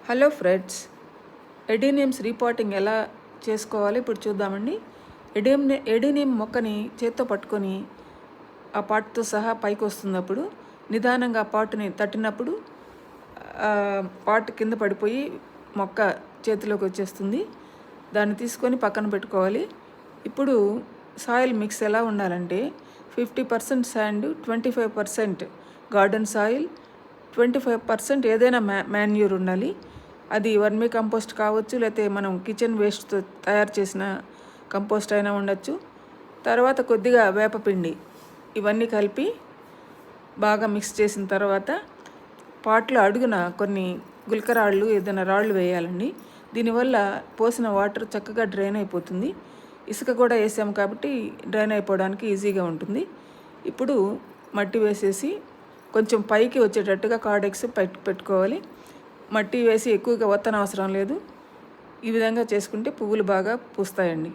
Hello friends, adeniums repotting ఎలా చేసుకోవాలో ఇప్పుడు చూద్దామండి. ఎడీనియం మొక్కని చేత్తో పట్టుకొని ఆ పాటుతో సహా పైకి వస్తున్నప్పుడు నిదానంగా ఆ పాటుని తట్టినప్పుడు పాటు కింద పడిపోయి మొక్క చేతిలోకి వచ్చేస్తుంది. దాన్ని తీసుకొని పక్కన పెట్టుకోవాలి. ఇప్పుడు సాయిల్ మిక్స్ ఎలా ఉండాలంటే 50% శాండ్, 25% గార్డెన్ సాయిల్, 25% ఏదైనా మాన్యూర్ ఉండాలి. అది వర్మీ కంపోస్ట్ కావచ్చు, లేకపోతే మనం కిచెన్ వేస్ట్తో తయారు చేసిన కంపోస్ట్ అయినా ఉండొచ్చు. తర్వాత కొద్దిగా వేపపిండి, ఇవన్నీ కలిపి బాగా మిక్స్ చేసిన తర్వాత పాట్లో అడుగున కొన్ని గుల్కరాళ్ళు ఏదైనా రాళ్ళు వేయాలండి. దీనివల్ల పోసిన వాటర్ చక్కగా డ్రైన్ అయిపోతుంది. ఇసుక కూడా వేసాము కాబట్టి డ్రైన్ అయిపోవడానికి ఈజీగా ఉంటుంది. ఇప్పుడు మట్టి వేసేసి కొంచెం పైకి వచ్చేటట్టుగా కార్డెక్స్ పెట్టుకోవాలి. మట్టి వేసి ఎక్కువగా వత్తన అవసరం లేదు. ఈ విధంగా చేసుకుంటే పువ్వులు బాగా పూస్తాయండి.